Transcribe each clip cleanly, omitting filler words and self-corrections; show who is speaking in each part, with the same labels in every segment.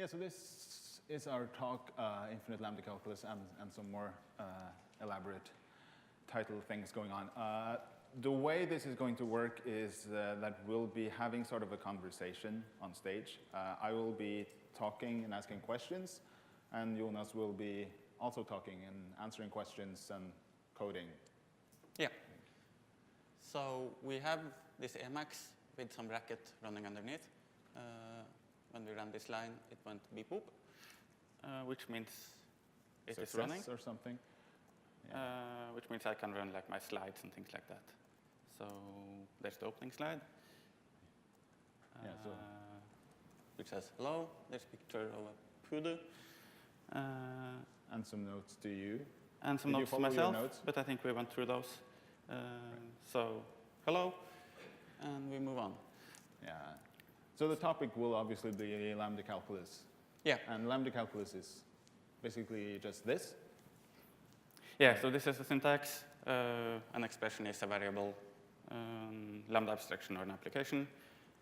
Speaker 1: Yeah, so this is our talk, Infinite Lambda Calculus, and some more elaborate title things going on. The way this is going to work is that we'll be having sort of a conversation on stage. I will be talking and asking questions, and Jonas will be also talking and answering questions and coding.
Speaker 2: Yeah. So we have this Emacs with some racket running underneath. When we ran this line, it went beep boop, which means it is running.
Speaker 1: Or something. Yeah.
Speaker 2: Which means I can run like my slides and things like that. So there's the opening slide, which says hello. There's a picture of a poodle.
Speaker 1: And some notes to you.
Speaker 2: And some notes to myself, but I think we went through those. Right. So hello, and we move on.
Speaker 1: Yeah. So the topic will obviously be Lambda Calculus.
Speaker 2: Yeah.
Speaker 1: And Lambda Calculus is basically just this.
Speaker 2: Yeah, so this is the syntax. An expression is a variable. Lambda abstraction or an application.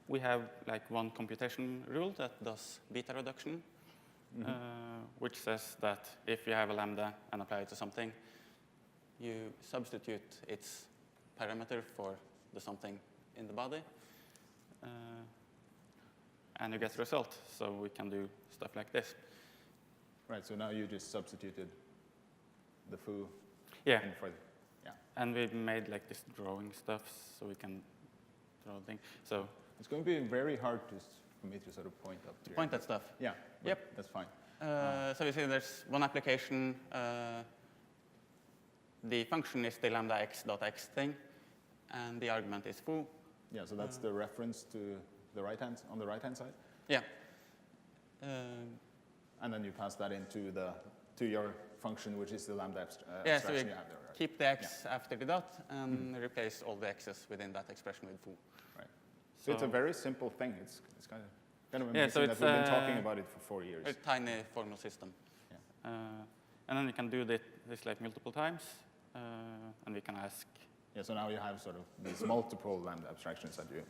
Speaker 2: We have like one computation rule that does beta reduction, which says that if you have a lambda and apply it to something, you substitute its parameter for the something in the body, and you get the result. So we can do stuff like this.
Speaker 1: Right, so now you just substituted the foo.
Speaker 2: Yeah.
Speaker 1: In for the, yeah.
Speaker 2: And we made like this drawing stuff so we can draw things. So
Speaker 1: it's going to be very hard for me to sort of point up to
Speaker 2: point at stuff.
Speaker 1: Yeah.
Speaker 2: Yep.
Speaker 1: That's fine.
Speaker 2: So you see there's one application. The function is the lambda x.x thing, and the argument is foo.
Speaker 1: Yeah, so that's the reference to the on the right-hand side?
Speaker 2: Yeah.
Speaker 1: And then you pass that into to your function, which is the lambda abstraction
Speaker 2: yeah, so we
Speaker 1: you have there. Right?
Speaker 2: Keep the x after the dot and replace all the x's within that expression with foo.
Speaker 1: Right. So it's a very simple thing. It's kind of amazing
Speaker 2: yeah, so
Speaker 1: that we've been talking about it for 4 years.
Speaker 2: A tiny formal system.
Speaker 1: Yeah.
Speaker 2: And then we can do this like multiple times, and we can ask.
Speaker 1: Yeah, so now you have sort of these multiple lambda abstractions that you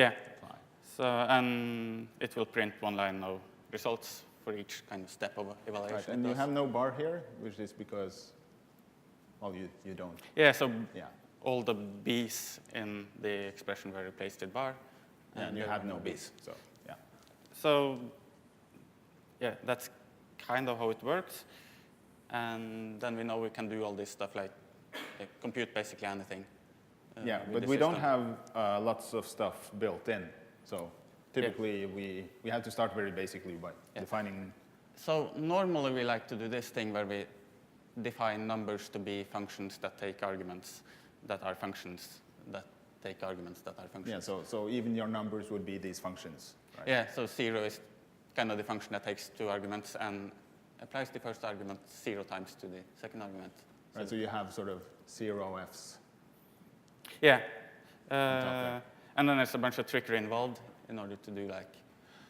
Speaker 1: apply.
Speaker 2: So, and it will print one line of results for each kind of step of evaluation.
Speaker 1: Right, and you have no bar here, which is because, well, you don't.
Speaker 2: Yeah, so all the b's in the expression were replaced with bar.
Speaker 1: And you have no b's, so yeah.
Speaker 2: So, yeah, that's kind of how it works. And then we know we can do all this stuff like compute basically anything.
Speaker 1: Yeah, but we don't have lots of stuff built in. So typically we have to start very basically by defining. So
Speaker 2: normally we like to do this thing where we define numbers to be functions that take arguments that are functions that take arguments that are functions.
Speaker 1: Yeah, so even your numbers would be these functions, right?
Speaker 2: Yeah, so 0 is kind of the function that takes 2 arguments and applies the first argument 0 times to the second argument.
Speaker 1: Right, so you have sort of 0 f's.
Speaker 2: Yeah. And then there's a bunch of trickery involved in order to do like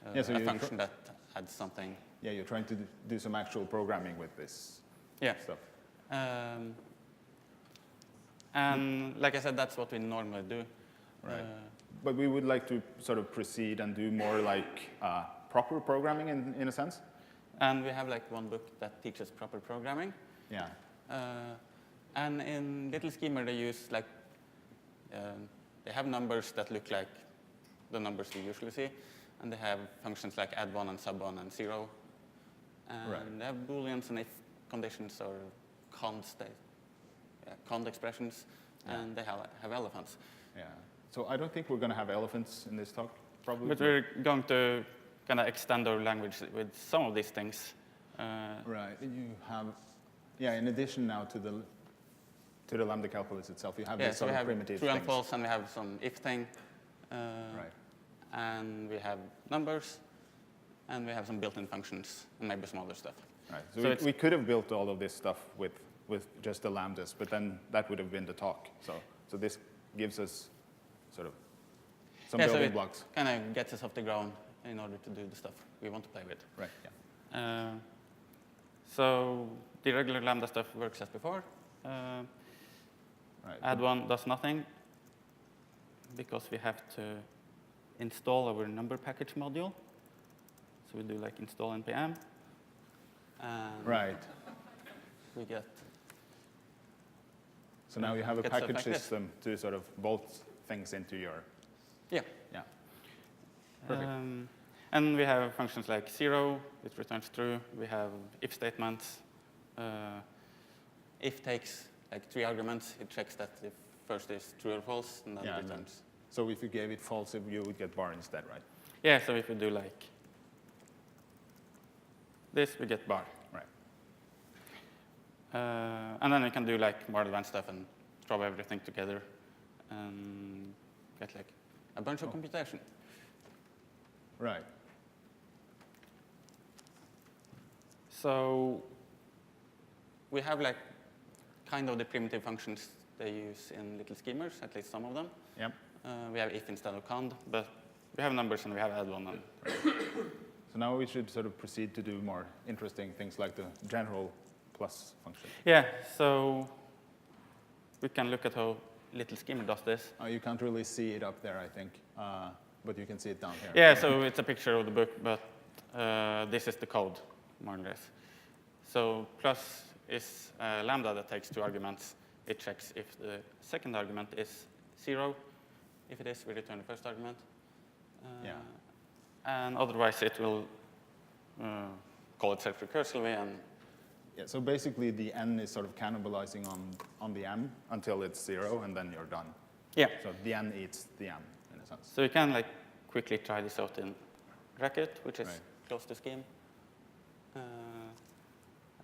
Speaker 2: a function that adds something.
Speaker 1: Yeah, you're trying to do some actual programming with this stuff.
Speaker 2: And like I said, that's what we normally do.
Speaker 1: Right. But we would like to sort of proceed and do more like proper programming in a sense.
Speaker 2: And we have like one book that teaches proper programming.
Speaker 1: Yeah.
Speaker 2: And in Little Schemer, they use like, they have numbers that look like the numbers you usually see. And they have functions like add1 and sub1 and 0. And they have booleans and if conditions or cond expressions. And they have elephants.
Speaker 1: Yeah. So I don't think we're going to have elephants in this talk, probably.
Speaker 2: But we're going to kind of extend our language with some of these things.
Speaker 1: Right. You have, in addition now to the Lambda calculus itself, you have these sort of primitive
Speaker 2: true and false, and we have some if thing.
Speaker 1: Right.
Speaker 2: And we have numbers, and we have some built-in functions, and maybe some other stuff.
Speaker 1: Right. So we could have built all of this stuff with just the lambdas, but then that would have been the talk. So this gives us sort of some building blocks.
Speaker 2: Kind of gets us off the ground in order to do the stuff we want to play with.
Speaker 1: Right. Yeah.
Speaker 2: So the regular lambda stuff works as before. Add1 does nothing because we have to install our number package module. So we do like install npm. And
Speaker 1: Right.
Speaker 2: we get.
Speaker 1: So now you have a
Speaker 2: Get stuff
Speaker 1: package
Speaker 2: like this.
Speaker 1: system to sort of bolt things into your,
Speaker 2: Yeah.
Speaker 1: yeah. Perfect.
Speaker 2: And we have functions like 0, it returns true. We have if statements. If takes like 3 arguments, it checks that if first is true or false, and then
Speaker 1: Yeah,
Speaker 2: it
Speaker 1: and then-
Speaker 2: returns.
Speaker 1: So if you gave it false, you would get bar instead, right?
Speaker 2: Yeah, so if we do like this, we get bar.
Speaker 1: Right.
Speaker 2: And then we can do like more advanced stuff and throw everything together and get like a bunch of computation.
Speaker 1: Right.
Speaker 2: So we have like kind of the primitive functions they use in little schemers, at least some of them.
Speaker 1: Yep.
Speaker 2: We have if instead of cond, but we have numbers and we have add one. And
Speaker 1: So now we should sort of proceed to do more interesting things like the general plus function.
Speaker 2: yeah, so we can look at how little schemer does this.
Speaker 1: You can't really see it up there, I think, but you can see it down here.
Speaker 2: Yeah, so it's a picture of the book, but this is the code, more or less. So plus is lambda that takes 2 arguments. It checks if the second argument is 0. If it is, we return the first argument.
Speaker 1: Yeah.
Speaker 2: And otherwise, it will call it self-recursively. And
Speaker 1: Yeah, so basically the n is sort of cannibalizing on the m until it's 0, and then you're done.
Speaker 2: yeah,
Speaker 1: So the n eats the m, in a sense.
Speaker 2: so you can like quickly try this out in Racket, which is
Speaker 1: Right.
Speaker 2: close to scheme,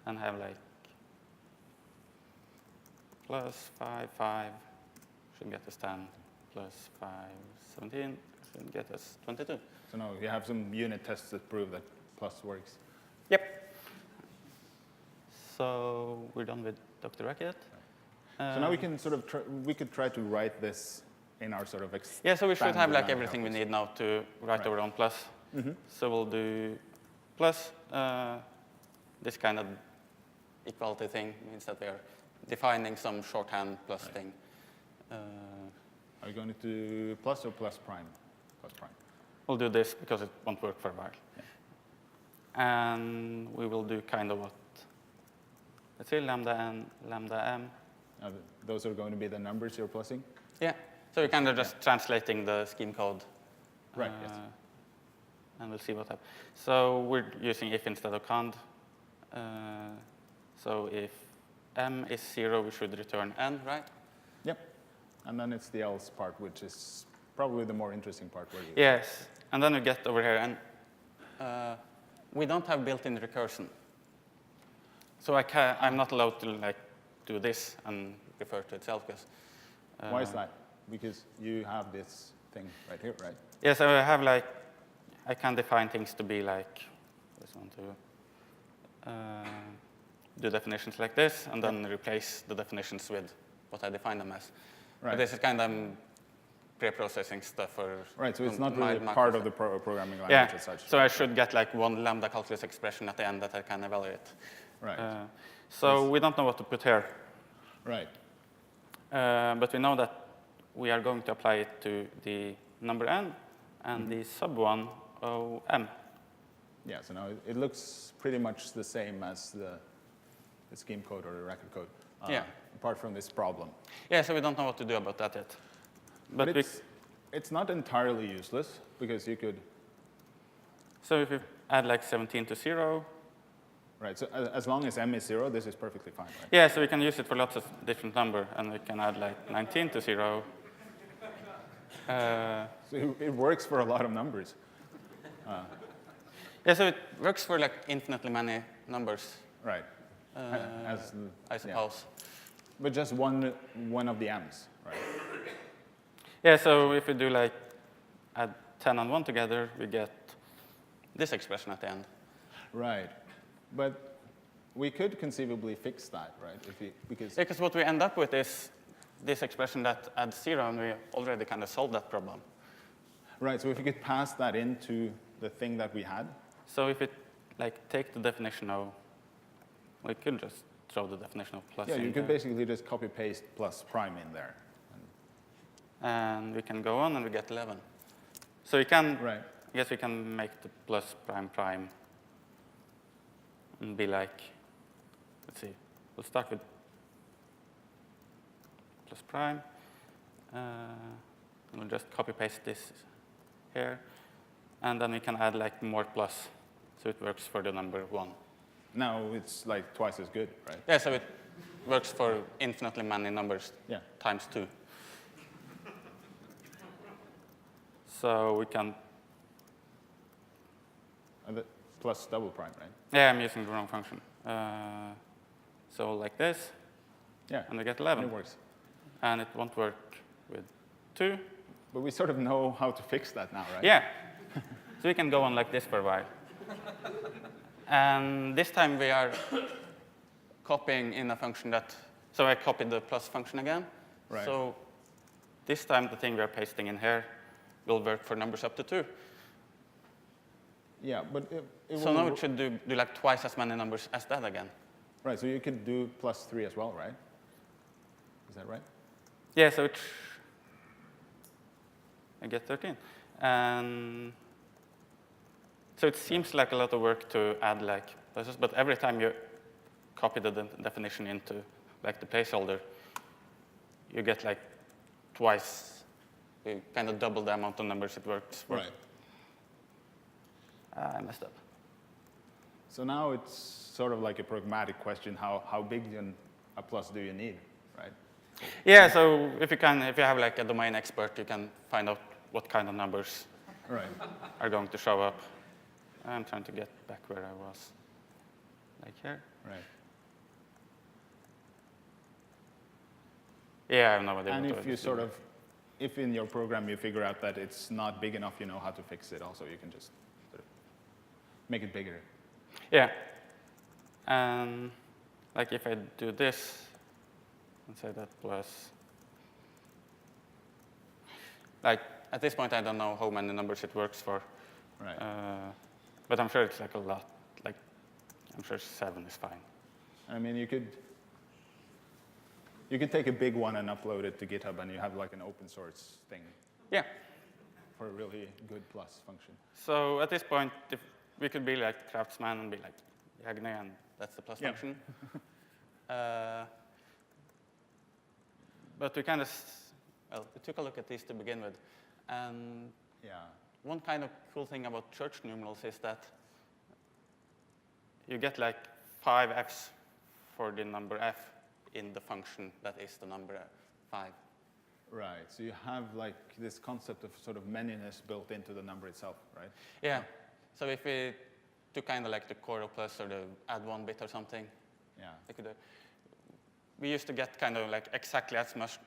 Speaker 2: and have like plus 5, 5 should get us 10, plus 5, 17 should get us 22.
Speaker 1: So now you have some unit tests that prove that plus works.
Speaker 2: Yep. So we're done with Dr. Racket.
Speaker 1: So now we can sort of we could try to write this in our sort of
Speaker 2: Yeah, so we should have like
Speaker 1: expanded
Speaker 2: everything we
Speaker 1: calculus.
Speaker 2: need now to write
Speaker 1: Right.
Speaker 2: our own plus.
Speaker 1: Mm-hmm.
Speaker 2: So we'll do plus. This kind of equality thing means that we are defining some shorthand plus
Speaker 1: Right.
Speaker 2: thing.
Speaker 1: Are you going to do plus or plus prime? Plus prime.
Speaker 2: We'll do this because it won't work for a while.
Speaker 1: Yeah.
Speaker 2: And we will do kind of what? Let's say lambda n, lambda m.
Speaker 1: Those are going to be the numbers you're plussing?
Speaker 2: Yeah. So we're kind of just translating the scheme code.
Speaker 1: Right, yes.
Speaker 2: And we'll see what happens. So we're using if instead of cond. So if m is 0, we should return n, right?
Speaker 1: Yep. And then it's the else part, which is probably the more interesting part. Where you
Speaker 2: Yes. And then we get over here, and we don't have built-in recursion. So I'm not allowed to like do this and refer to itself. Because,
Speaker 1: Why is that? Because you have this thing right here, right?
Speaker 2: Yes, I have like, I can define things to be like, I just want to do definitions like this, and then replace the definitions with what I define them as.
Speaker 1: Right.
Speaker 2: But this is kind of pre-processing stuff for
Speaker 1: Right, so it's not
Speaker 2: my
Speaker 1: really part of the programming language
Speaker 2: yeah,
Speaker 1: as such.
Speaker 2: so I should get like one lambda calculus expression at the end that I can evaluate.
Speaker 1: Right.
Speaker 2: So
Speaker 1: Yes.
Speaker 2: we don't know what to put here.
Speaker 1: Right.
Speaker 2: But we know that we are going to apply it to the number n and the sub one O m.
Speaker 1: Yeah, so now it looks pretty much the same as the scheme code or the record code.
Speaker 2: Yeah.
Speaker 1: Apart from this problem.
Speaker 2: Yeah, so we don't know what to do about that yet. But
Speaker 1: it's not entirely useless, because you could,
Speaker 2: so if we add like 17 to 0,
Speaker 1: right, so as long as m is 0, this is perfectly fine, right?
Speaker 2: yeah, so we can use it for lots of different number, and we can add like 19 to 0.
Speaker 1: So it works for a lot of numbers.
Speaker 2: Yeah, so it works for like infinitely many numbers,
Speaker 1: Right.
Speaker 2: I suppose.
Speaker 1: But just one of the m's, right?
Speaker 2: Yeah, so if we do like add 10 and 1 together, we get this expression at the end.
Speaker 1: Right. But we could conceivably fix that, right?
Speaker 2: Because what we end up with is this expression that adds 0, and we already kind of solved that problem.
Speaker 1: Right, so if you could pass that into the thing that we had.
Speaker 2: So if it like take the definition of, we could just throw the definition of plus
Speaker 1: Yeah,
Speaker 2: in
Speaker 1: you could
Speaker 2: there.
Speaker 1: basically just copy-paste plus prime in there.
Speaker 2: And we can go on, and we get 11. So you can
Speaker 1: Right.
Speaker 2: I guess we can make the plus prime prime and be like, let's see, we'll start with plus prime. And we'll just copy paste this here. And then we can add like more plus, so it works for the number 1.
Speaker 1: Now it's like twice as good, right?
Speaker 2: Yeah, so it works for infinitely many numbers times 2. So we can...
Speaker 1: And the plus double prime, right?
Speaker 2: Yeah, I'm using the wrong function. So like this, and we get 11.
Speaker 1: And it works.
Speaker 2: And it won't work with 2.
Speaker 1: But we sort of know how to fix that now, right?
Speaker 2: Yeah. So we can go on like this for a while. And this time we are copying in a function that, so I copied the plus function again.
Speaker 1: Right.
Speaker 2: So this time the thing we are pasting in here will work for numbers up to 2.
Speaker 1: Yeah, but
Speaker 2: so now it should do like twice as many numbers as that again.
Speaker 1: Right, so you could do plus 3 as well, right? Is that right?
Speaker 2: Yeah, so I get 13. And so it seems like a lot of work to add like pluses, but every time you copy the definition into like the placeholder, you get like twice, you kind of double the amount of numbers it works for.
Speaker 1: Right.
Speaker 2: I messed up.
Speaker 1: So now it's sort of like a pragmatic question, how big a plus do you need, right?
Speaker 2: Yeah, so if you have like a domain expert, you can find out what kind of numbers are going to show up. I'm trying to get back where I was, like here.
Speaker 1: Right.
Speaker 2: Yeah, I have no idea.
Speaker 1: And if you if in your program you figure out that it's not big enough, you know how to fix it also, you can just sort of make it bigger.
Speaker 2: Yeah. And like if I do this, and say that plus, like at this point I don't know how many numbers it works for.
Speaker 1: Right.
Speaker 2: But I'm sure it's like a lot. Like I'm sure 7 is fine.
Speaker 1: I mean, you could take a big one and upload it to GitHub, and you have like an open source thing.
Speaker 2: Yeah.
Speaker 1: For a really good plus function.
Speaker 2: So at this point, if we could be like Craftsman and be like Jagne, and that's the plus function. But we kind of, well, we took a look at these to begin with. And one kind of cool thing about church numerals is that you get like 5 f's for the number f in the function that is the number 5.
Speaker 1: Right, so you have like this concept of sort of manyness built into the number itself, right?
Speaker 2: Yeah, so if we took kind of like the core of plus or the add 1 bit or something, we used to get kind of like exactly as much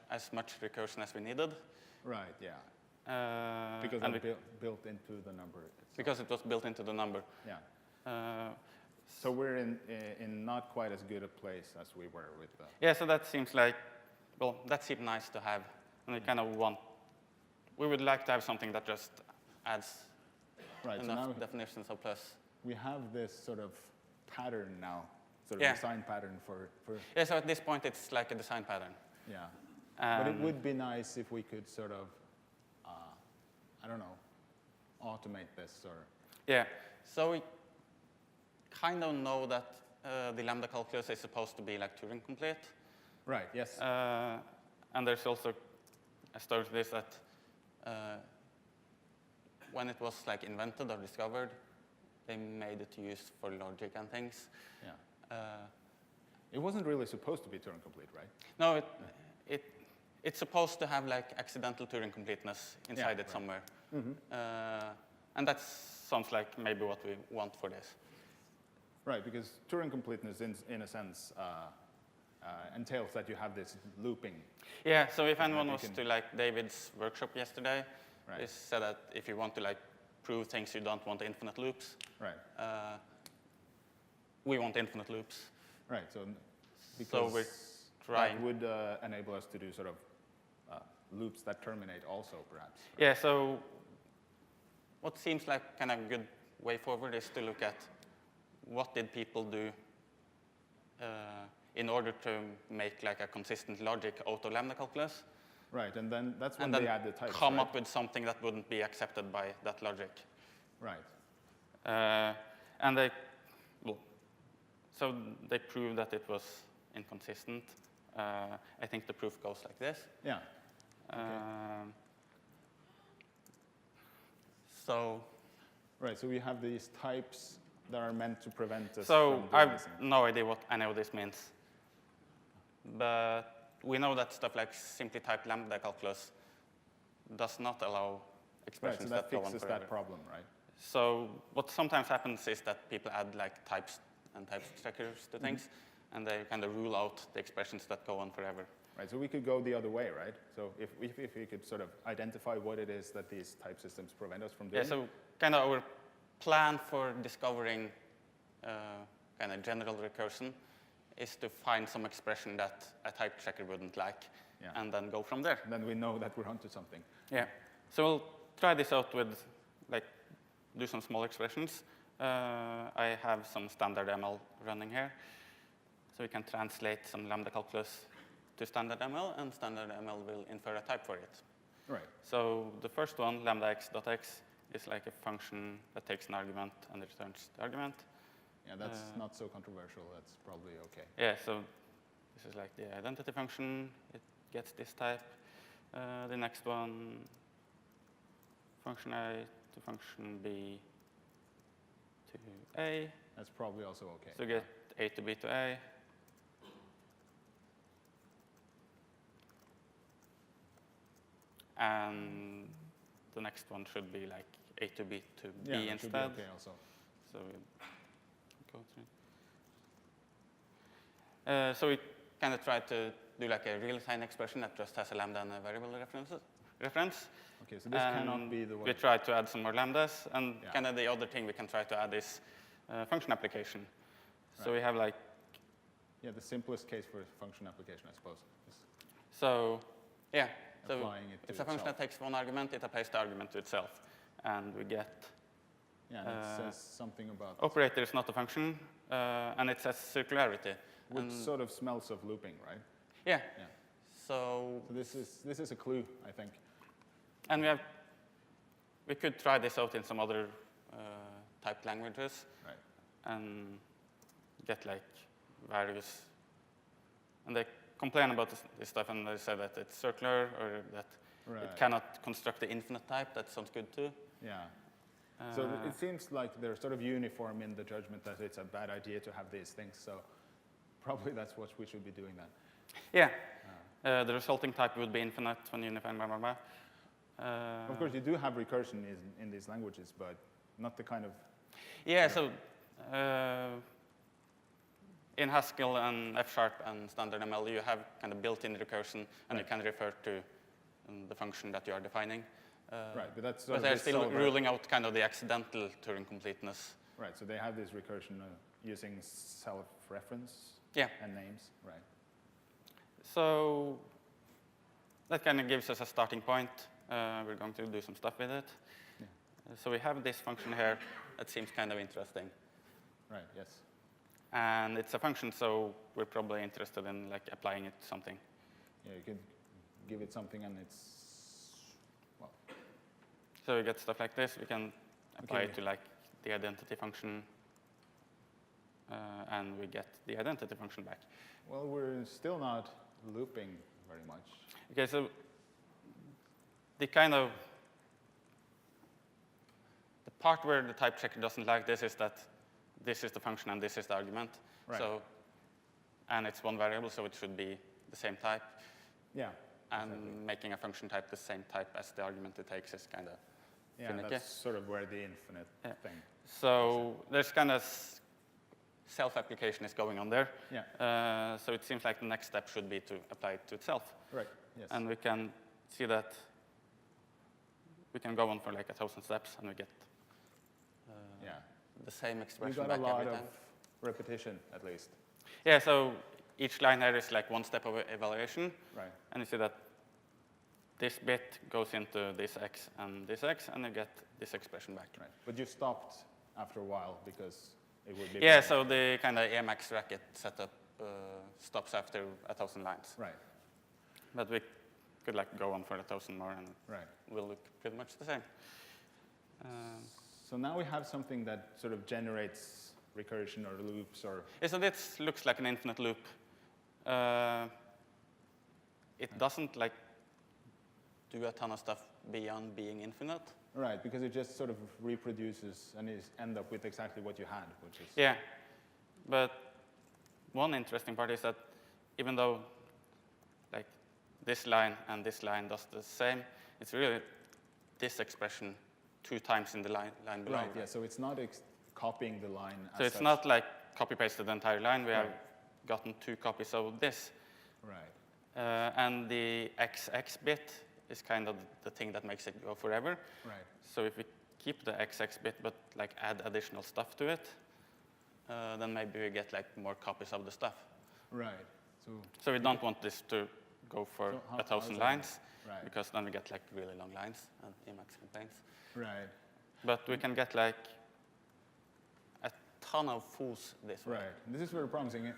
Speaker 2: recursion as we needed.
Speaker 1: Right, yeah. Because it built into the number itself.
Speaker 2: Because it was built into the number.
Speaker 1: Yeah. So we're in not quite as good a place as we were with the...
Speaker 2: Yeah, so that seems like, well, that seemed nice to have. And we kind of we would like to have something that just adds enough definitions of plus.
Speaker 1: We have this sort of pattern now, sort of design pattern for...
Speaker 2: Yeah, so at this point it's like a design pattern.
Speaker 1: Yeah. But it would be nice if we could sort of, I don't know, automate this or...
Speaker 2: Yeah, so we kind of know that the Lambda Calculus is supposed to be like Turing complete.
Speaker 1: Right, yes.
Speaker 2: And there's also a story to this that when it was like invented or discovered, they made it used for logic and things.
Speaker 1: Yeah. It wasn't really supposed to be Turing complete, right?
Speaker 2: No, it's supposed to have like accidental Turing completeness inside it somewhere. Mm-hmm. And that sounds like maybe what we want for this.
Speaker 1: Right, because Turing completeness, in a sense, entails that you have this looping.
Speaker 2: Yeah, so if anyone was to like David's workshop yesterday, they said that if you want to like prove things, you don't want infinite loops.
Speaker 1: Right.
Speaker 2: We want infinite loops.
Speaker 1: Right, so because
Speaker 2: we're trying.
Speaker 1: That would enable us to do sort of loops that terminate also, perhaps. Right?
Speaker 2: Yeah, so what seems like kind of a good way forward is to look at what did people do in order to make like a consistent logic out of Lambda Calculus.
Speaker 1: Right, and then that's when they add the types,
Speaker 2: come up with something that wouldn't be accepted by that logic.
Speaker 1: Right.
Speaker 2: And they, well, so they proved that it was inconsistent. I think the proof goes like this.
Speaker 1: Yeah.
Speaker 2: So.
Speaker 1: Right, so we have these types that are meant to prevent us
Speaker 2: so
Speaker 1: from
Speaker 2: I
Speaker 1: doing
Speaker 2: have
Speaker 1: this.
Speaker 2: no idea what any of this means. But we know that stuff like simply typed Lambda Calculus does not allow expressions
Speaker 1: right, so that
Speaker 2: go on
Speaker 1: fixes
Speaker 2: forever.
Speaker 1: that problem, right?
Speaker 2: So what sometimes happens is that people add like types and type checkers to things, and they kind of rule out the expressions that go on forever.
Speaker 1: Right, so we could go the other way, right? So if we could sort of identify what it is that these type systems prevent us from doing.
Speaker 2: Yeah, so kind of our plan for discovering kind of general recursion is to find some expression that a type checker wouldn't like, and then go from there.
Speaker 1: And then we know that we're onto something.
Speaker 2: Yeah, so we'll try this out with, like, do some small expressions. I have some standard ML running here. So we can translate some Lambda Calculus to standard ML, and standard ML will infer a type for it.
Speaker 1: Right.
Speaker 2: So the first one, lambda x.x, is like a function that takes an argument and returns the argument.
Speaker 1: Yeah, that's not so controversial. That's probably OK.
Speaker 2: Yeah, so this is like the identity function. It gets this type. The next one, function A to function B to A.
Speaker 1: That's probably also OK.
Speaker 2: So get A to B to A. And the next one should be like A to B to B instead.
Speaker 1: Should be OK also.
Speaker 2: So we go through. So we kind of try to do like a real sign expression that just has a lambda and a variable reference.
Speaker 1: OK, so this cannot be the way.
Speaker 2: We try to add some more lambdas, and kind of the other thing we can try to add is function application. Right. So we have like.
Speaker 1: Yeah, the simplest case for function application, I suppose.
Speaker 2: So, yeah. So it's a function that takes one argument, it applies the argument to itself. And we get.
Speaker 1: Yeah, and it says something about.
Speaker 2: Operator is not a function, and it says circularity.
Speaker 1: Which sort of smells of looping, right?
Speaker 2: Yeah. So
Speaker 1: this is a clue, I think.
Speaker 2: And we could try this out in some other typed languages. Right. And get like various. And they complain about this stuff, and they say that it's circular, or that it cannot construct the infinite type. That sounds good too.
Speaker 1: Yeah. So it seems like they're sort of uniform in the judgment that it's a bad idea to have these things. So probably that's what we should be doing then.
Speaker 2: Yeah. The resulting type would be infinite when unifying, blah, blah, blah.
Speaker 1: Of course, you do have recursion in these languages, but not the kind of.
Speaker 2: Yeah, so in Haskell and F# and standard ML, you have kind of built-in recursion, and you can refer to the function that you are defining.
Speaker 1: Right, but that's
Speaker 2: but they're still ruling out kind of the accidental Turing completeness.
Speaker 1: Right, so they have this recursion using self-reference and names, right?
Speaker 2: So that kind of gives us a starting point. We're going to do some stuff with it. Yeah. So we have this function here that seems kind of interesting.
Speaker 1: Right, yes.
Speaker 2: And it's a function, so we're probably interested in like applying it to something.
Speaker 1: Yeah, you could give it something and it's, well.
Speaker 2: So we get stuff like this. We can apply it to like the identity function, and we get the identity function back.
Speaker 1: Well, we're still not looping very much.
Speaker 2: Okay, so the kind of the part where the type checker doesn't like this is that this is the function and this is the argument.
Speaker 1: Right.
Speaker 2: So, and it's one variable, so it should be the same type.
Speaker 1: Yeah.
Speaker 2: And making a function type the same type as the argument it takes is kind of finicky.
Speaker 1: That's sort of where the infinite thing.
Speaker 2: So there's kind of self-application is going on there.
Speaker 1: Yeah.
Speaker 2: So it seems like the next step should be to apply it to itself.
Speaker 1: Right. Yes.
Speaker 2: And we can see that we can go on for like 1,000 steps, and we get the same expression back every time.
Speaker 1: We got a lot of repetition, at least.
Speaker 2: Yeah. So each line here is like one step of evaluation.
Speaker 1: Right.
Speaker 2: And you see that this bit goes into this x, and you get this expression back.
Speaker 1: Right. But you stopped after a while because it would be.
Speaker 2: Yeah. So the kind of Emacs racket setup stops after 1,000 lines.
Speaker 1: Right.
Speaker 2: But we could like go on for 1,000 more, and
Speaker 1: right.
Speaker 2: will look pretty much the same.
Speaker 1: So now we have something that sort of generates recursion or loops or...
Speaker 2: Yeah, so this looks like an infinite loop. It doesn't like do a ton of stuff beyond being infinite.
Speaker 1: Right, because it just sort of reproduces and is end up with exactly what you had, which is...
Speaker 2: Yeah, but one interesting part is that even though like this line and this line does the same, it's really this expression 2 times in the line below.
Speaker 1: Right, yeah, so it's not copying the line as
Speaker 2: So it's
Speaker 1: such.
Speaker 2: not like copy-pasted the entire line. We have gotten 2 copies of this.
Speaker 1: Right.
Speaker 2: And the XX bit is kind of the thing that makes it go forever.
Speaker 1: Right.
Speaker 2: So if we keep the XX bit but like add additional stuff to it, then maybe we get like more copies of the stuff.
Speaker 1: Right.
Speaker 2: So we don't want this to go for 1,000 lines,
Speaker 1: right.
Speaker 2: because then we get like really long lines and Emacs complaints.
Speaker 1: Right.
Speaker 2: But we can get like a ton of fools this way.
Speaker 1: Right. This is very promising.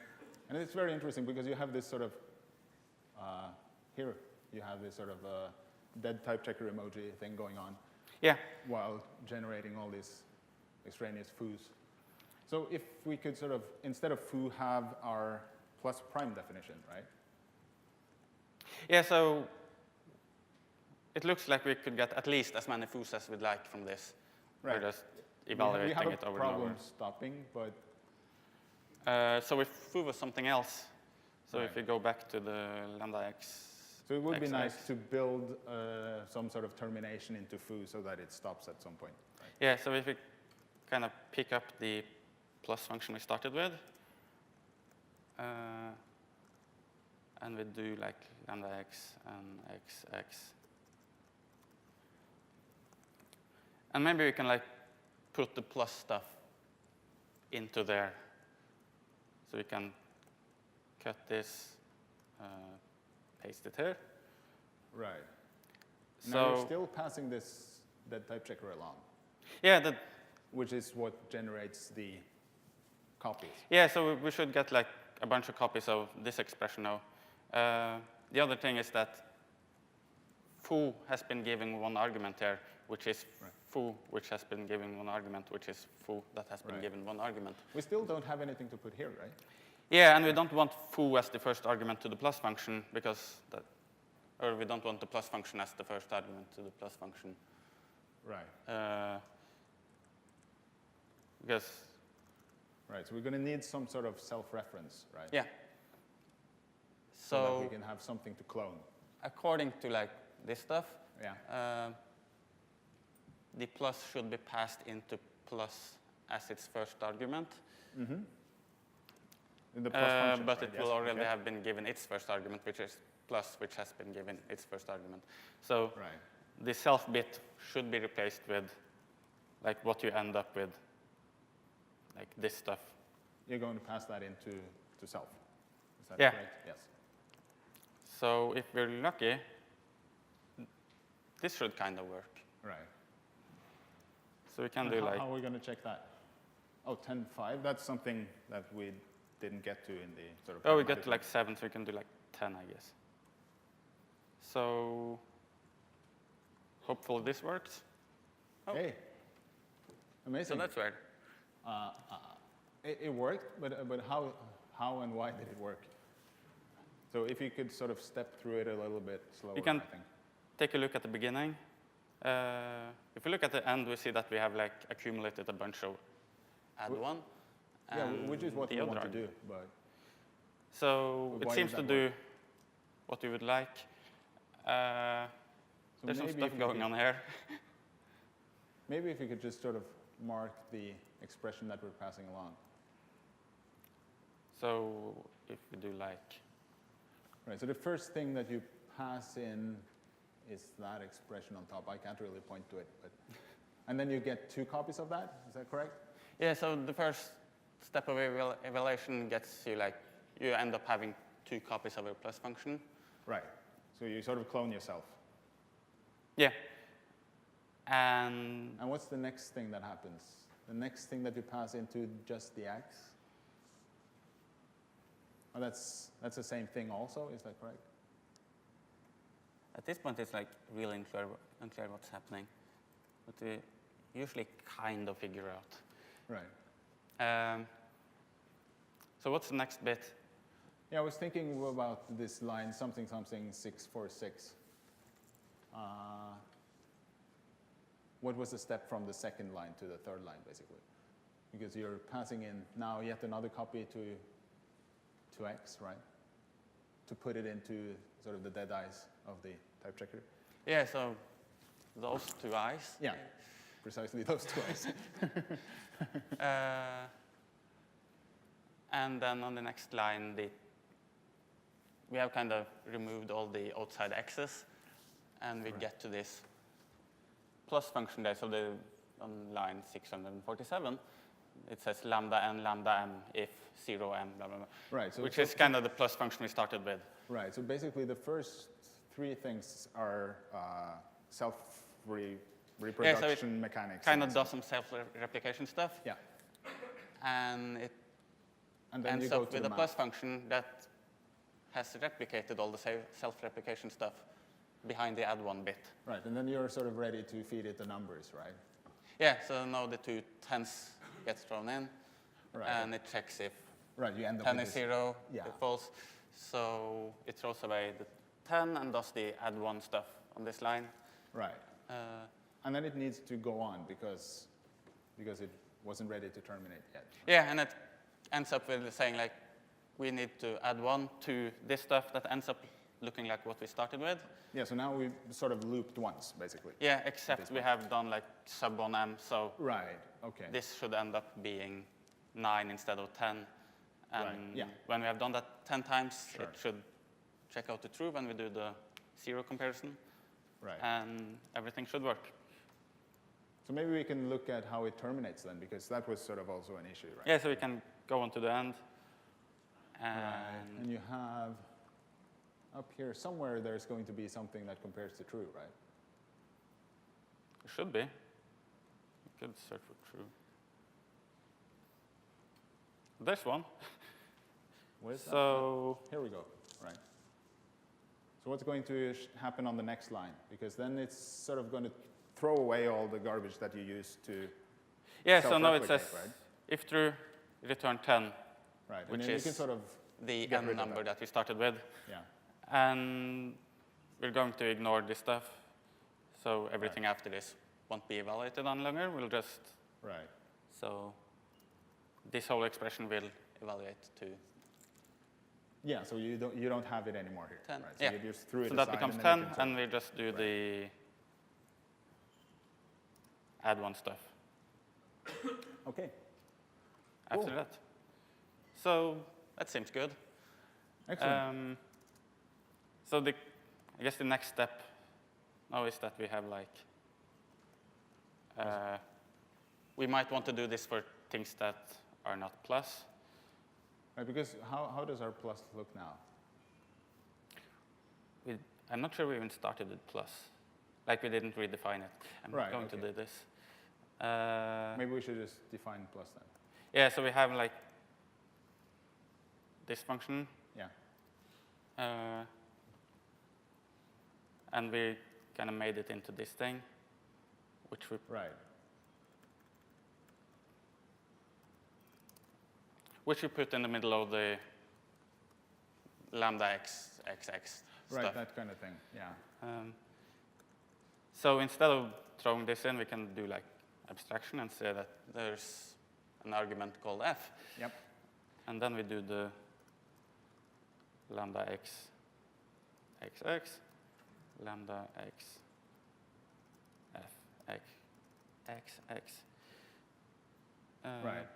Speaker 1: And it's very interesting because you have this sort of, here you have this sort of dead type checker emoji thing going on.
Speaker 2: Yeah.
Speaker 1: While generating all these extraneous foos. So if we could sort of, instead of foo, have our plus prime definition, right?
Speaker 2: Yeah, so it looks like we could get at least as many foos as we'd like from this.
Speaker 1: Right.
Speaker 2: We're just evaluating
Speaker 1: we have
Speaker 2: it
Speaker 1: a
Speaker 2: over and over.
Speaker 1: problem stopping, but...
Speaker 2: So if foo was something else, so
Speaker 1: right.
Speaker 2: if we go back to the lambda x.
Speaker 1: So it would be
Speaker 2: XX.
Speaker 1: nice to build some sort of termination into foo so that it stops at some point. Right?
Speaker 2: Yeah, so if we kind of pick up the plus function we started with, and we do like lambda x and xx. And maybe we can like put the plus stuff into there. So we can cut this, paste it here.
Speaker 1: Right.
Speaker 2: So
Speaker 1: now you're still passing this dead type checker along.
Speaker 2: Yeah,
Speaker 1: which is what generates the copies.
Speaker 2: Yeah, so we should get like a bunch of copies of this expression now. The other thing is that foo has been giving one argument here, which is
Speaker 1: right.
Speaker 2: foo, which has been giving one argument, which is foo that has been
Speaker 1: right.
Speaker 2: given one argument.
Speaker 1: We still don't have anything to put here, right?
Speaker 2: Yeah, and we don't want foo as the first argument to the plus function because that, or we don't want the plus function as the first argument to the plus function.
Speaker 1: Right.
Speaker 2: Because.
Speaker 1: Right, so we're going to need some sort of self-reference, right?
Speaker 2: Yeah.
Speaker 1: So that we can have something to clone.
Speaker 2: According to like this stuff,
Speaker 1: yeah.
Speaker 2: The plus should be passed into plus as its first argument.
Speaker 1: Mm-hmm. The plus function,
Speaker 2: but
Speaker 1: right?
Speaker 2: it will already have been given its first argument, which is plus, which has been given its first argument. So
Speaker 1: right.
Speaker 2: the self bit should be replaced with like what you end up with, like this stuff.
Speaker 1: You're going to pass that into self. Is that
Speaker 2: yeah.
Speaker 1: correct? Yes.
Speaker 2: So if we're lucky, this should kind of work.
Speaker 1: Right.
Speaker 2: So we can do like...
Speaker 1: How are we going to check that? Oh, 10.5? That's something that we didn't get to in the sort of...
Speaker 2: Oh, we get to like 7, so we can do like 10, I guess. So hopefully this works.
Speaker 1: Oh. Hey. Amazing.
Speaker 2: So that's weird.
Speaker 1: It worked, but how and why did it work? So if you could sort of step through it a little bit slower,
Speaker 2: you can
Speaker 1: I think.
Speaker 2: Take a look at the beginning. If we look at the end, we see that we have like accumulated a bunch of add one.
Speaker 1: Yeah, which is what we want to do. But
Speaker 2: so it seems to do what we would like. There's some stuff going on here.
Speaker 1: Maybe if you could just sort of mark the expression that we're passing along.
Speaker 2: So if we do like...
Speaker 1: Right, so the first thing that you pass in is that expression on top. I can't really point to it, but... And then you get 2 copies of that, is that correct?
Speaker 2: Yeah, so the first step of evaluation gets you like, you end up having 2 copies of your plus function.
Speaker 1: Right, so you sort of clone yourself.
Speaker 2: Yeah. And
Speaker 1: what's the next thing that happens? The next thing that you pass into just the x? Oh, that's the same thing also, is that correct?
Speaker 2: At this point, it's like really unclear what's happening. But usually kind of figure out.
Speaker 1: Right.
Speaker 2: So what's the next bit?
Speaker 1: Yeah, I was thinking about this line, something, something, 646. What was the step from the second line to the third line, basically? Because you're passing in now yet another copy to X, right? To put it into sort of the dead eyes of the type checker.
Speaker 2: Yeah, so those two eyes.
Speaker 1: Yeah, precisely those two eyes.
Speaker 2: And then on the next line, we have kind of removed all the outside x's, and we get to this plus function there. So on line 647, it says lambda n lambda m if 0 m blah blah blah.
Speaker 1: Right. So
Speaker 2: which is kind of the plus function we started with.
Speaker 1: Right. So basically, the first three things are self-reproduction mechanics.
Speaker 2: Kind of does some self-replication stuff.
Speaker 1: Yeah.
Speaker 2: And it
Speaker 1: and then
Speaker 2: ends up with a plus function that has replicated all the self-replication stuff behind the add one bit.
Speaker 1: Right, and then you're sort of ready to feed it the numbers, right?
Speaker 2: Yeah, so now the two tens gets thrown in,
Speaker 1: right.
Speaker 2: And it checks if
Speaker 1: you end up
Speaker 2: 10
Speaker 1: with
Speaker 2: is 0,
Speaker 1: yeah.
Speaker 2: it false. So it throws away the 10 and does the add one stuff on this line.
Speaker 1: Right. And then it needs to go on because it wasn't ready to terminate yet.
Speaker 2: Yeah, and it ends up with saying, like, we need to add 1 to this stuff that ends up looking like what we started with.
Speaker 1: Yeah, so now we sort of looped once, basically.
Speaker 2: Yeah, except we have done like sub 1m, so
Speaker 1: right, okay.
Speaker 2: This should end up being 9 instead of 10. And
Speaker 1: right. Yeah.
Speaker 2: when we have done that 10 times,
Speaker 1: sure.
Speaker 2: It should check out the true when we do the 0 comparison.
Speaker 1: Right.
Speaker 2: And everything should work.
Speaker 1: So maybe we can look at how it terminates then, because that was sort of also an issue, right?
Speaker 2: Yeah, so we can go on to the end.
Speaker 1: And you have up here somewhere there's going to be something that compares to true, right?
Speaker 2: It should be. We could search for true. There's one.
Speaker 1: Where's
Speaker 2: so
Speaker 1: that? Here we go. Right. So what's going to happen on the next line? Because then it's sort of going to throw away all the garbage that you used to
Speaker 2: yeah, so now it says
Speaker 1: right?
Speaker 2: if true, return 10.
Speaker 1: Right,
Speaker 2: which
Speaker 1: and
Speaker 2: is
Speaker 1: you can sort of
Speaker 2: the n number that we started with.
Speaker 1: Yeah.
Speaker 2: And we're going to ignore this stuff. So everything after this won't be evaluated on longer. We'll just
Speaker 1: right.
Speaker 2: So this whole expression will evaluate to
Speaker 1: yeah. So you don't have it anymore here.
Speaker 2: 10.
Speaker 1: Right? So
Speaker 2: yeah.
Speaker 1: you just threw it
Speaker 2: so
Speaker 1: aside
Speaker 2: that becomes
Speaker 1: and
Speaker 2: 10, and we just do the add one stuff.
Speaker 1: Okay.
Speaker 2: After
Speaker 1: Cool.
Speaker 2: that. So that seems good.
Speaker 1: Excellent.
Speaker 2: So I guess the next step now is that we have like, we might want to do this for things that are not plus.
Speaker 1: Right, because how does our plus look now?
Speaker 2: I'm not sure we even started with plus. Like we didn't redefine it. I'm
Speaker 1: right,
Speaker 2: going
Speaker 1: okay.
Speaker 2: to do this.
Speaker 1: Maybe we should just define plus then.
Speaker 2: Yeah, so we have like this function.
Speaker 1: Yeah.
Speaker 2: And we kind of made it into this thing, which we
Speaker 1: right.
Speaker 2: Which we put in the middle of the lambda x stuff.
Speaker 1: Right, that kind of thing. Yeah.
Speaker 2: So instead of throwing this in, we can do like abstraction and say that there's an argument called f.
Speaker 1: Yep.
Speaker 2: And then we do the lambda x xx, lambda x f x xx.
Speaker 1: Right.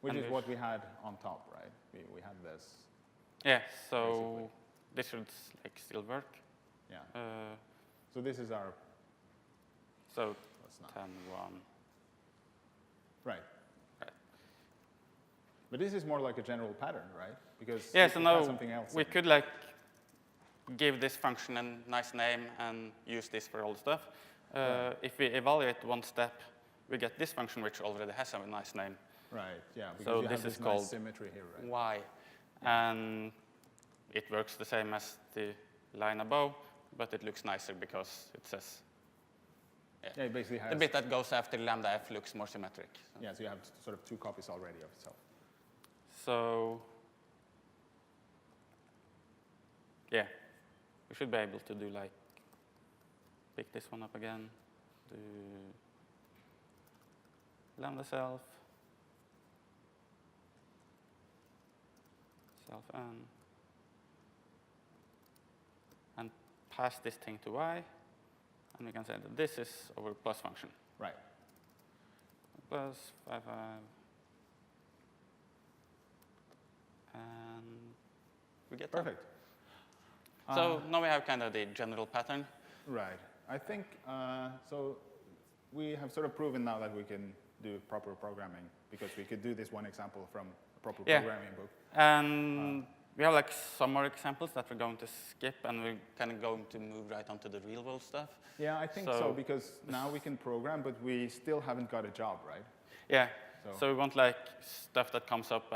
Speaker 1: Which is what we had on top, right? We had this.
Speaker 2: Yeah, so
Speaker 1: basically.
Speaker 2: This should like still work.
Speaker 1: Yeah. So this is our.
Speaker 2: So
Speaker 1: Let's not.
Speaker 2: 10, 1.
Speaker 1: Right.
Speaker 2: Right.
Speaker 1: But this is more like a general pattern, right? Because
Speaker 2: yeah,
Speaker 1: if
Speaker 2: so
Speaker 1: it has
Speaker 2: now
Speaker 1: something else
Speaker 2: we could like give this function a nice name and use this for all the stuff.
Speaker 1: Right.
Speaker 2: If we evaluate one step, we get this function which already has a nice name.
Speaker 1: Right. Yeah. Because
Speaker 2: So
Speaker 1: you
Speaker 2: this
Speaker 1: have
Speaker 2: is
Speaker 1: this
Speaker 2: called
Speaker 1: nice symmetry here, right?
Speaker 2: y, and it works the same as the line above, but it looks nicer because it says
Speaker 1: Yeah, it basically has...
Speaker 2: The bit that goes after lambda f looks more symmetric. So.
Speaker 1: Yeah, so you have sort of two copies already of itself.
Speaker 2: So, yeah, we should be able to do like, pick this one up again, do lambda self n, and pass this thing to y, and we can say that this is our plus function.
Speaker 1: Right.
Speaker 2: Plus 5, 5, and we get
Speaker 1: perfect.
Speaker 2: So now we have kind of the general pattern.
Speaker 1: Right. I think, so we have sort of proven now that we can do proper programming, because we could do this one example from a proper programming book.
Speaker 2: And we have like some more examples that we're going to skip, and we're kind of going to move right onto the real world stuff.
Speaker 1: Yeah, I think so, because now we can program, but we still haven't got a job, right?
Speaker 2: Yeah. So we want like stuff that comes up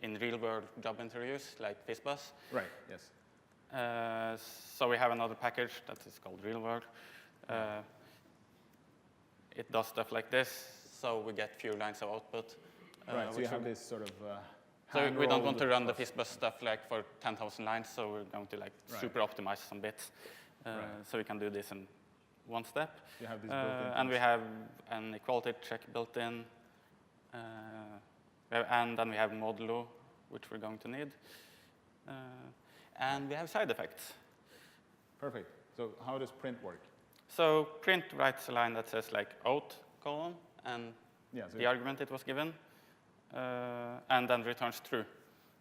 Speaker 2: in real world job interviews, like FizzBuzz.
Speaker 1: Right, yes.
Speaker 2: So we have another package that is called RealWorld. It does stuff like this, so we get fewer lines of output.
Speaker 1: Right, so you have this sort of
Speaker 2: so we don't want to run the FizzBuzz stuff like for 10,000 lines, so we're going to like super optimize some bits. So we can do this in one step.
Speaker 1: You have this
Speaker 2: and we have an equality check built in. And then we have modulo, which we're going to need. And we have side effects.
Speaker 1: Perfect. So how does print work?
Speaker 2: So print writes a line that says like out colon and
Speaker 1: so
Speaker 2: the argument it was given, and then returns true.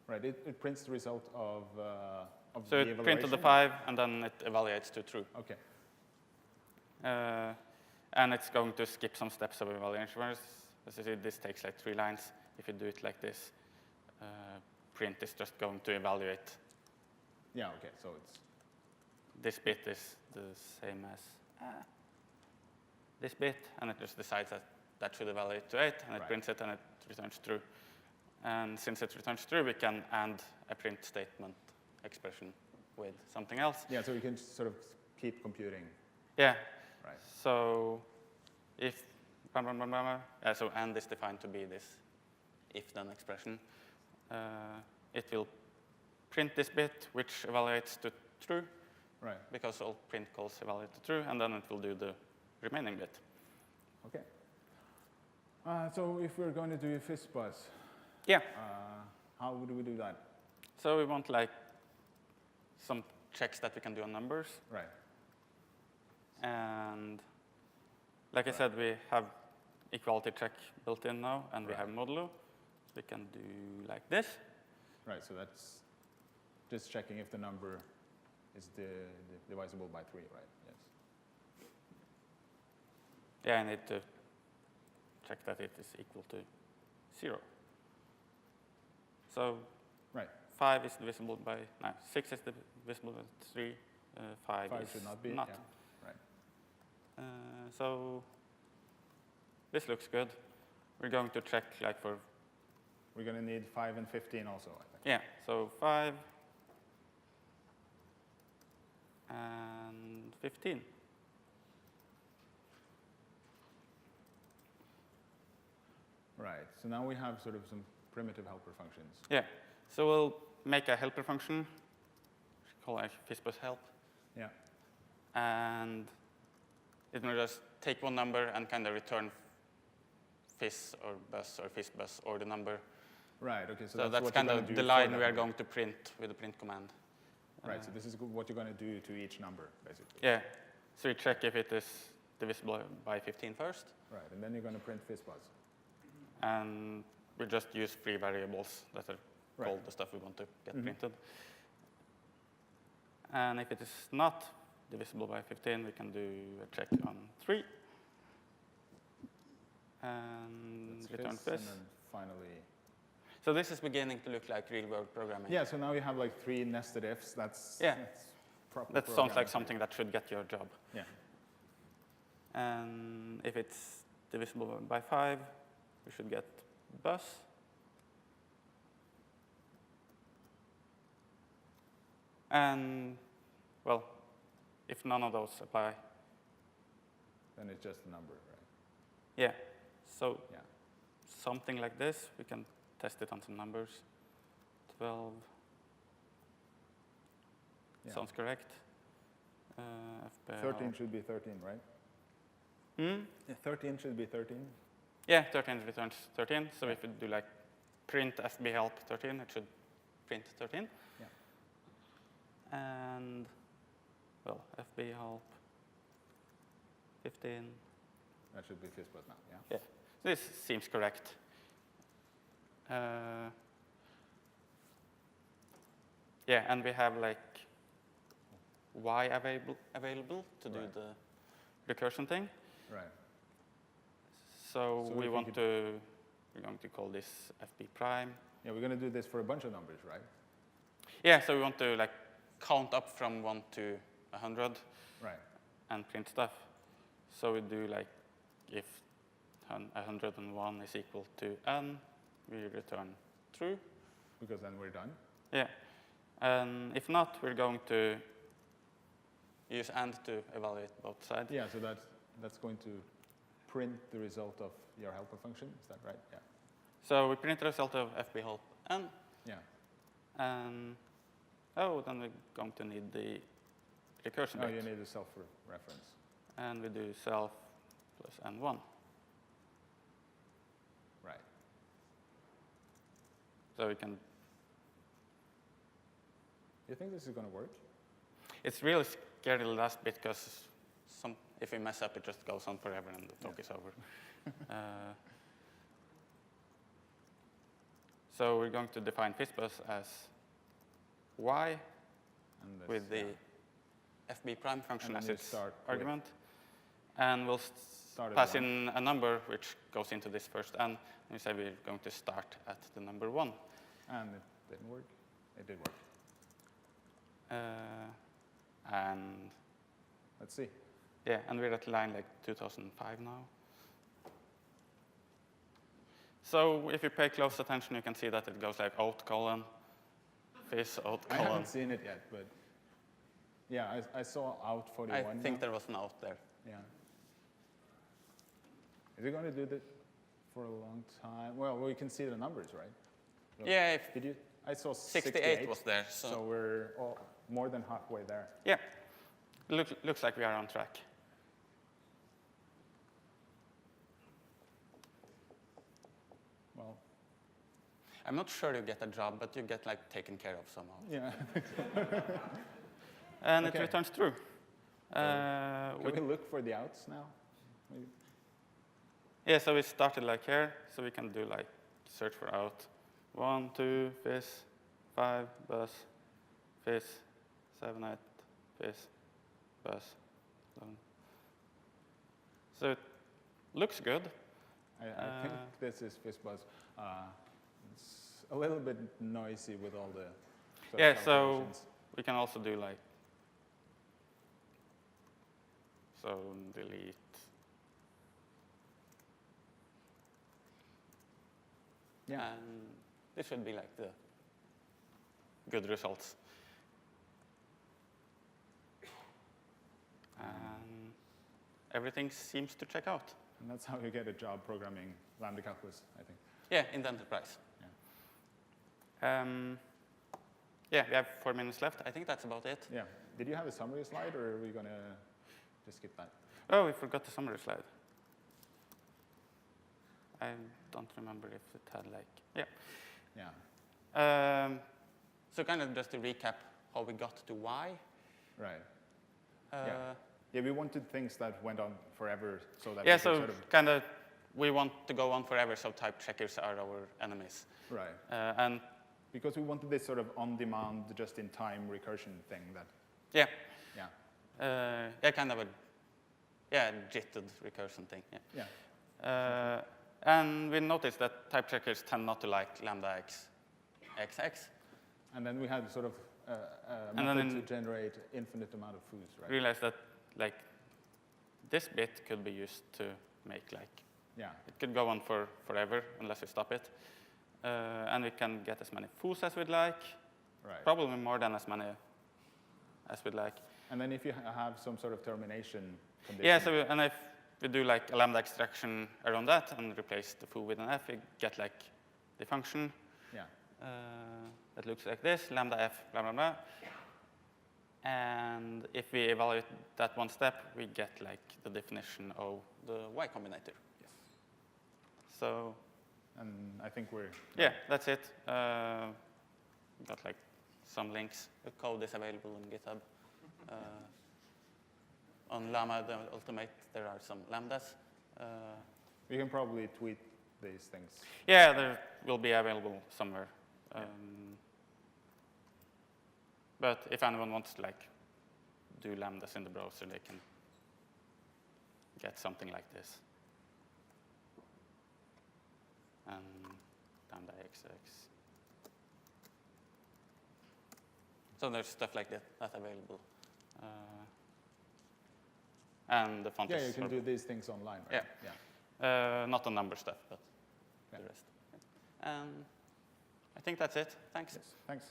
Speaker 1: Right. It prints the result of
Speaker 2: so
Speaker 1: the evaluation.
Speaker 2: So it printed the 5, and then it evaluates to true.
Speaker 1: Okay.
Speaker 2: And it's going to skip some steps of evaluation. As you see, this takes like 3 lines. If you do it like this, print is just going to evaluate.
Speaker 1: Yeah, okay, so it's...
Speaker 2: This bit is the same as this bit, and it just decides that that should evaluate to 8, and it prints it, and it returns true. And since it returns true, we can add a print statement expression with something else.
Speaker 1: Yeah, so we can sort of keep computing.
Speaker 2: Yeah.
Speaker 1: Right.
Speaker 2: So if so and is defined to be this if-then expression, it will print this bit, which evaluates to true.
Speaker 1: Right.
Speaker 2: Because all print calls evaluate to true, and then it will do the remaining bit.
Speaker 1: Okay. So if we're going to do a FizzBuzz, how would we do that?
Speaker 2: So we want like some checks that we can do on numbers.
Speaker 1: Right.
Speaker 2: And like I said, we have equality check built in now, and we have modulo. We can do like this.
Speaker 1: Right, so that's just checking if the number is divisible by 3, right? Yes.
Speaker 2: Yeah, I need to check that it is equal to 0. So 5 is divisible by, 6 is divisible by 3, 5 is
Speaker 1: should not be.
Speaker 2: not.
Speaker 1: Yeah. Right.
Speaker 2: So this looks good. We're going to check like for...
Speaker 1: We're going to need 5 and 15 also, I think.
Speaker 2: Yeah, so 5 and 15.
Speaker 1: Right, so now we have sort of some primitive helper functions.
Speaker 2: Yeah, so we'll make a helper function, call it FizzBuzz help.
Speaker 1: Yeah.
Speaker 2: And it will just take one number and kind of return fizz or buzz or FizzBuzz or the number.
Speaker 1: Right, okay,
Speaker 2: so that's
Speaker 1: what
Speaker 2: kind of the line we are going to print with the print command.
Speaker 1: Right, so this is what you're going to do to each number, basically.
Speaker 2: Yeah, so you check if it is divisible by 15 first.
Speaker 1: Right, and then you're going to print FizzBuzz.
Speaker 2: And we just use 3 variables that are called the stuff we want to get printed. And if it is not divisible by 15, we can do a check on 3. And return fizz.
Speaker 1: And then finally...
Speaker 2: So this is beginning to look like real-world programming.
Speaker 1: Yeah, so now you have like 3 nested ifs. That's proper
Speaker 2: that sounds like something that should get your job.
Speaker 1: Yeah.
Speaker 2: And if it's divisible by 5, we should get buzz. And, well, if none of those apply,
Speaker 1: Then it's just a number, right?
Speaker 2: Yeah. So
Speaker 1: Yeah.
Speaker 2: something like this, we can test it on some numbers. 12
Speaker 1: Yeah.
Speaker 2: sounds correct.
Speaker 1: 13 should be 13, right?
Speaker 2: Hmm?
Speaker 1: Yeah, 13 should be 13.
Speaker 2: Yeah, 13 returns 13. So if we do like print FB help 13, it should print 13.
Speaker 1: Yeah.
Speaker 2: And, well, FB help 15.
Speaker 1: That should be FizzBuzz now, yeah?
Speaker 2: Yeah, this seems correct. Yeah, and we have like Y available to do
Speaker 1: Right.
Speaker 2: the recursion thing.
Speaker 1: Right.
Speaker 2: So
Speaker 1: So
Speaker 2: we're
Speaker 1: if we
Speaker 2: going
Speaker 1: could-
Speaker 2: to call this FBPrime.
Speaker 1: Yeah, we're going to do this for a bunch of numbers, right?
Speaker 2: Yeah, so we want to like count up from 1 to 100
Speaker 1: Right.
Speaker 2: and print stuff. So we do like if 101 is equal to n, we return true.
Speaker 1: Because then we're done.
Speaker 2: Yeah, and if not, we're going to use AND to evaluate both sides.
Speaker 1: Yeah, so that's going to print the result of your helper function. Is that right? Yeah.
Speaker 2: So we print the result of FB help n,
Speaker 1: Yeah.
Speaker 2: and then we're going to need the recursion
Speaker 1: Oh,
Speaker 2: bit.
Speaker 1: you need a self-reference.
Speaker 2: And we do self plus n1.
Speaker 1: Right.
Speaker 2: So we can.
Speaker 1: You think this is going to work?
Speaker 2: It's really scary the last bit because if we mess up, it just goes on forever and the talk is over. So we're going to define FizzBuzz as y
Speaker 1: And
Speaker 2: with the
Speaker 1: yeah.
Speaker 2: FBPrime function
Speaker 1: And
Speaker 2: as
Speaker 1: then you
Speaker 2: its
Speaker 1: start
Speaker 2: argument. And we'll
Speaker 1: Start at
Speaker 2: pass
Speaker 1: 1.
Speaker 2: in a number which goes into this first n. And we say we're going to start at the number 1.
Speaker 1: And it didn't work. It did work.
Speaker 2: And
Speaker 1: Let's see.
Speaker 2: yeah, and we're at line like 2005 now. So if you pay close attention, you can see that it goes like out colon, fizz, out
Speaker 1: I
Speaker 2: colon.
Speaker 1: haven't seen it yet, but yeah, I saw out 41.
Speaker 2: I think
Speaker 1: now.
Speaker 2: there was an out there.
Speaker 1: Yeah. Is it going to do that for a long time? Well, we can see the numbers, right? So
Speaker 2: Yeah,
Speaker 1: Did you? I saw
Speaker 2: 68 was there.
Speaker 1: So we're more than halfway there.
Speaker 2: Yeah, looks like we are on track.
Speaker 1: Well,
Speaker 2: I'm not sure you get a job, but you get like taken care of somehow.
Speaker 1: yeah.
Speaker 2: And
Speaker 1: Okay.
Speaker 2: it returns true.
Speaker 1: Can we look for the outs now? Maybe?
Speaker 2: Yeah, so we started like here, so we can do like search for out. 1, 2, fizz, 5, buzz, fizz, 7, 8, fizz, buzz, 11. So it looks good.
Speaker 1: I think this is FizzBuzz. It's a little bit noisy with all the sort of
Speaker 2: Yeah, so
Speaker 1: calculations.
Speaker 2: we can also do like, so delete.
Speaker 1: Yeah.
Speaker 2: And this should be like the good results. And everything seems to check out.
Speaker 1: And that's how you get a job programming Lambda Calculus, I think.
Speaker 2: Yeah, in the enterprise.
Speaker 1: Yeah.
Speaker 2: Yeah, we have 4 minutes left. I think that's about it.
Speaker 1: Yeah. Did you have a summary slide, or are we going to just skip that?
Speaker 2: Oh, we forgot the summary slide. I don't remember if it had like, yeah.
Speaker 1: Yeah.
Speaker 2: So kind of just to recap how we got to Y.
Speaker 1: Right.
Speaker 2: Yeah.
Speaker 1: Yeah, we wanted things that went on forever, so that
Speaker 2: Yeah,
Speaker 1: we could
Speaker 2: so
Speaker 1: sort of
Speaker 2: kind of we want to go on forever, so type checkers are our enemies.
Speaker 1: right.
Speaker 2: And
Speaker 1: Because we wanted this sort of on-demand, just-in-time recursion thing that.
Speaker 2: yeah,
Speaker 1: Yeah.
Speaker 2: kind of a jitted recursion thing. Yeah.
Speaker 1: Yeah.
Speaker 2: And we noticed that type checkers tend not to like lambda x, XX.
Speaker 1: And then we had sort of a
Speaker 2: And then
Speaker 1: method to generate infinite amount of foods, right?
Speaker 2: Realized that like this bit could be used to make like,
Speaker 1: Yeah.
Speaker 2: it could go on for forever unless we stop it. And we can get as many foos as we'd like,
Speaker 1: Right.
Speaker 2: probably more than as many as we'd like.
Speaker 1: And then if you have some sort of termination condition.
Speaker 2: Yeah, so and if we do like a lambda extraction around that and replace the foo with an f, we get like the function that looks like this, lambda f, blah, blah, blah. And if we evaluate that one step, we get like the definition of the Y combinator.
Speaker 1: Yes.
Speaker 2: So.
Speaker 1: And I think we're.
Speaker 2: Yeah, that's it. Got like some links. The code is available on GitHub. On Llama, the Ultimate, there are some lambdas.
Speaker 1: We can probably tweet these things.
Speaker 2: Yeah, there will be available somewhere. But if anyone wants to like do lambdas in the browser, they can get something like this. And lambda XX. So there's stuff like that available. And the font is.
Speaker 1: Yeah, you can do these things online, right?
Speaker 2: Yeah. Not the number stuff, but
Speaker 1: the
Speaker 2: rest. I think that's it. Thanks.
Speaker 1: Yes, thanks.